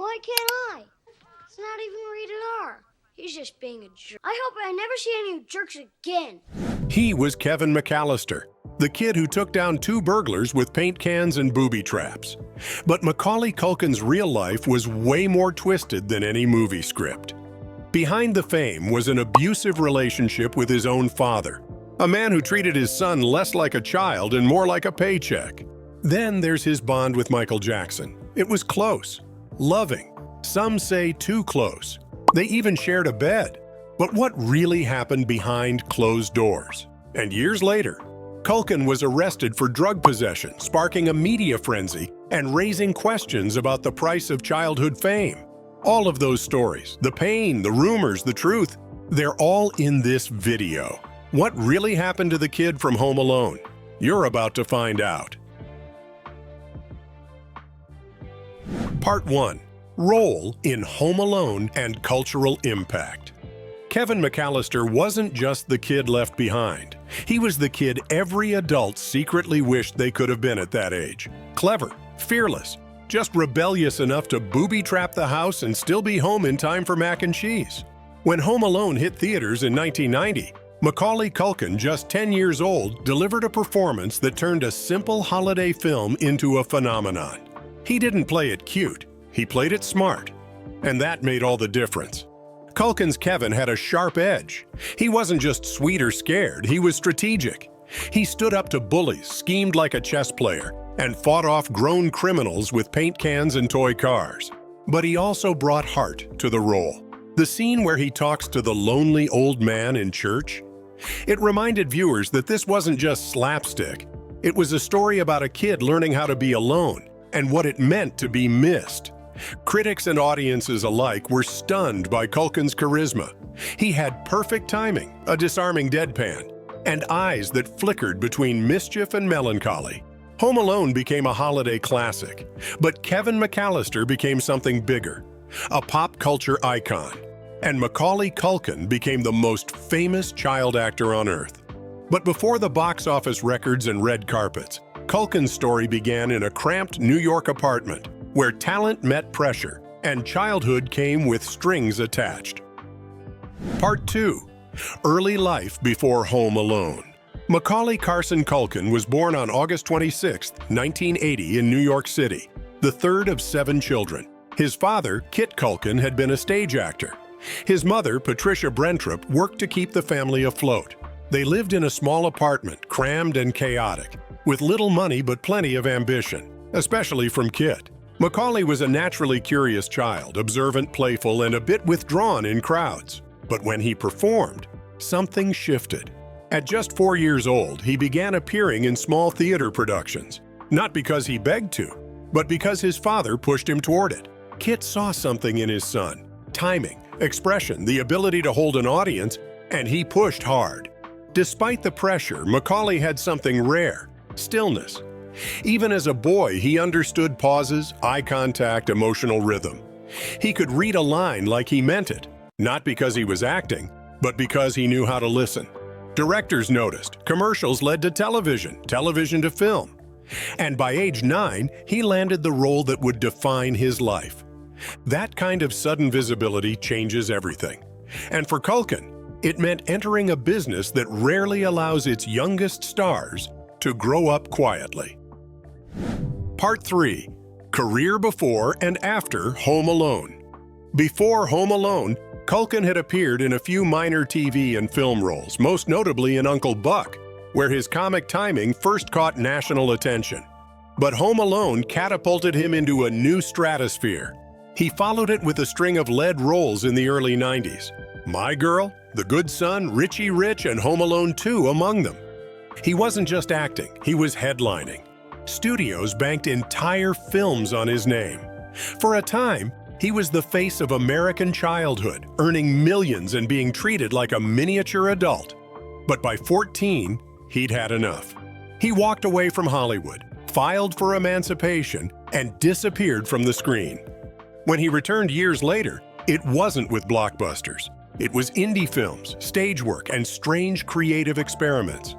Why can't I? It's not even rated R. He's just being a jerk. I hope I never see any jerks again. He was Kevin McAllister, the kid who took down 2 burglars with paint cans and booby traps. But Macaulay Culkin's real life was way more twisted than any movie script. Behind the fame was an abusive relationship with his own father, a man who treated his son less like a child and more like a paycheck. Then there's his bond with Michael Jackson. It was close, loving, some say too close. They even shared a bed. But what really happened behind closed doors? And years later, Culkin was arrested for drug possession, sparking a media frenzy and raising questions about the price of childhood fame. All of those stories, the pain, the rumors, the truth, they're all in this video. What really happened to the kid from Home Alone? You're about to find out. Part 1. Role in Home Alone and Cultural Impact. Kevin McAllister wasn't just the kid left behind. He was the kid every adult secretly wished they could have been at that age. Clever, fearless, just rebellious enough to booby-trap the house and still be home in time for mac and cheese. When Home Alone hit theaters in 1990, Macaulay Culkin, just 10 years old, delivered a performance that turned a simple holiday film into a phenomenon. He didn't play it cute, he played it smart. And that made all the difference. Culkin's Kevin had a sharp edge. He wasn't just sweet or scared, he was strategic. He stood up to bullies, schemed like a chess player, and fought off grown criminals with paint cans and toy cars. But he also brought heart to the role. The scene where he talks to the lonely old man in church, it reminded viewers that this wasn't just slapstick. It was a story about a kid learning how to be alone and what it meant to be missed. Critics and audiences alike were stunned by Culkin's charisma. He had perfect timing, a disarming deadpan, and eyes that flickered between mischief and melancholy. Home Alone became a holiday classic, but Kevin McAllister became something bigger, a pop culture icon, and Macaulay Culkin became the most famous child actor on earth. But before the box office records and red carpets, Culkin's story began in a cramped New York apartment where talent met pressure and childhood came with strings attached. Part 2. Early life before Home Alone. Macaulay Carson Culkin was born on August 26, 1980 in New York City, the third of 7 children. His father, Kit Culkin, had been a stage actor. His mother, Patricia Brentrup, worked to keep the family afloat. They lived in a small apartment, crammed and chaotic, with little money but plenty of ambition, especially from Kit. Macaulay was a naturally curious child, observant, playful, and a bit withdrawn in crowds. But when he performed, something shifted. At just 4 years old, he began appearing in small theater productions, not because he begged to, but because his father pushed him toward it. Kit saw something in his son: timing, expression, the ability to hold an audience, and he pushed hard. Despite the pressure, Macaulay had something rare: stillness. Even as a boy, he understood pauses, eye contact, emotional rhythm. He could read a line like he meant it, not because he was acting, but because he knew how to listen. Directors noticed, commercials led to television, television to film. And by age 9, he landed the role that would define his life. That kind of sudden visibility changes everything. And for Culkin, it meant entering a business that rarely allows its youngest stars to grow up quietly. Part 3. Career before and after Home Alone. Before Home Alone, Culkin had appeared in a few minor TV and film roles, most notably in Uncle Buck, where his comic timing first caught national attention. But Home Alone catapulted him into a new stratosphere. He followed it with a string of lead roles in the early 90s. My Girl, The Good Son, Richie Rich, and Home Alone 2 among them. He wasn't just acting, he was headlining. Studios banked entire films on his name. For a time, he was the face of American childhood, earning millions and being treated like a miniature adult. But by 14, he'd had enough. He walked away from Hollywood, filed for emancipation, and disappeared from the screen. When he returned years later, it wasn't with blockbusters. It was indie films, stage work, and strange creative experiments.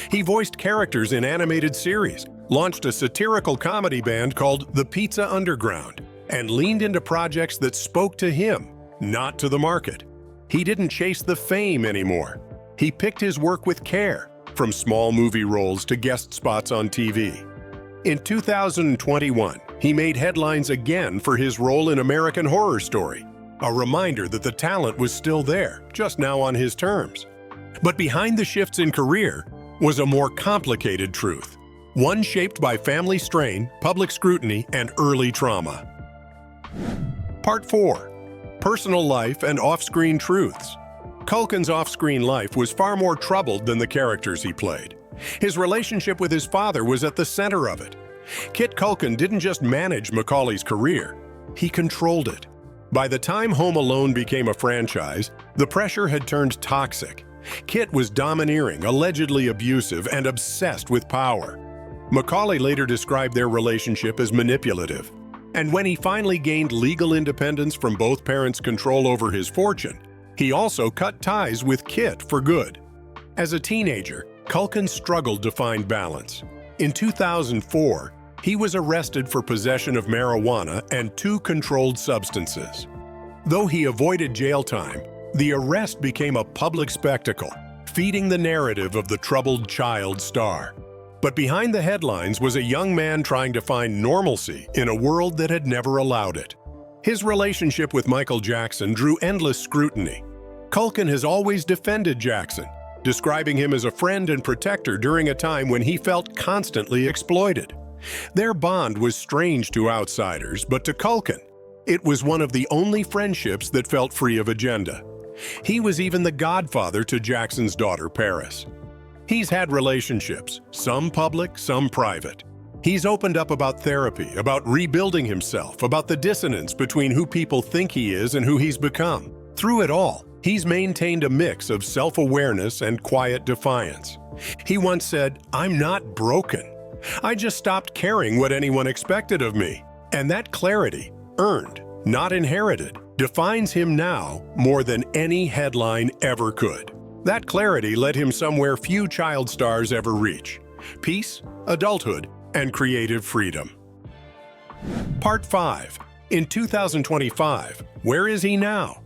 He voiced characters in animated series, launched a satirical comedy band called The Pizza Underground, and leaned into projects that spoke to him, not to the market. He didn't chase the fame anymore. He picked his work with care, from small movie roles to guest spots on TV. In 2021, he made headlines again for his role in American Horror Story, a reminder that the talent was still there, just now on his terms. But behind the shifts in career was a more complicated truth, one shaped by family strain, public scrutiny, and early trauma. Part 4. Personal life and off-screen truths. Culkin's off-screen life was far more troubled than the characters he played. His relationship with his father was at the center of it. Kit Culkin didn't just manage Macaulay's career, he controlled it. By the time Home Alone became a franchise, the pressure had turned toxic. Kit was domineering, allegedly abusive, and obsessed with power. Macaulay later described their relationship as manipulative. And when he finally gained legal independence from both parents' control over his fortune, he also cut ties with Kit for good. As a teenager, Culkin struggled to find balance. In 2004, he was arrested for possession of marijuana and 2 controlled substances. Though he avoided jail time, the arrest became a public spectacle, feeding the narrative of the troubled child star. But behind the headlines was a young man trying to find normalcy in a world that had never allowed it. His relationship with Michael Jackson drew endless scrutiny. Culkin has always defended Jackson, describing him as a friend and protector during a time when he felt constantly exploited. Their bond was strange to outsiders, but to Culkin, it was one of the only friendships that felt free of agenda. He was even the godfather to Jackson's daughter, Paris. He's had relationships, some public, some private. He's opened up about therapy, about rebuilding himself, about the dissonance between who people think he is and who he's become. Through it all, he's maintained a mix of self-awareness and quiet defiance. He once said, "I'm not broken. I just stopped caring what anyone expected of me." And that clarity, earned, not inherited, defines him now more than any headline ever could. That clarity led him somewhere few child stars ever reach: peace, adulthood, and creative freedom. Part 5. In 2025, where is he now?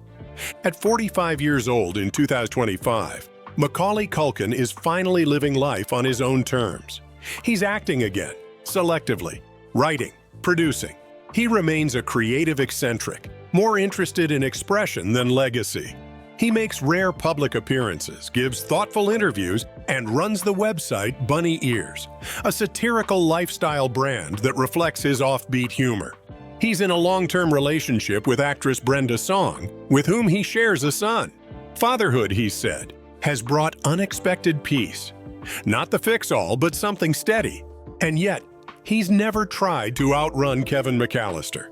At 45 years old in 2025, Macaulay Culkin is finally living life on his own terms. He's acting again, selectively, writing, producing. He remains a creative eccentric, more interested in expression than legacy. He makes rare public appearances, gives thoughtful interviews, and runs the website Bunny Ears, a satirical lifestyle brand that reflects his offbeat humor. He's in a long-term relationship with actress Brenda Song, with whom he shares a son. Fatherhood, he said, has brought unexpected peace. Not the fix-all, but something steady. And yet, he's never tried to outrun Kevin McAllister.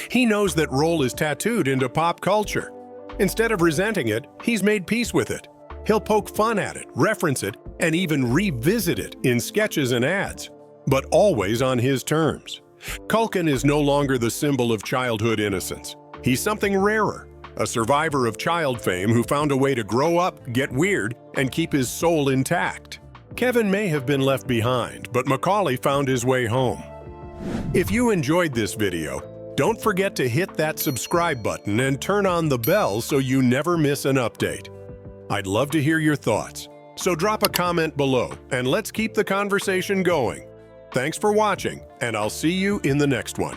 He knows that role is tattooed into pop culture. Instead of resenting it, he's made peace with it. He'll poke fun at it, reference it, and even revisit it in sketches and ads, but always on his terms. Culkin is no longer the symbol of childhood innocence. He's something rarer, a survivor of child fame who found a way to grow up, get weird, and keep his soul intact. Kevin may have been left behind, but Macaulay found his way home. If you enjoyed this video, don't forget to hit that subscribe button and turn on the bell so you never miss an update. I'd love to hear your thoughts, so drop a comment below and let's keep the conversation going. Thanks for watching, and I'll see you in the next one.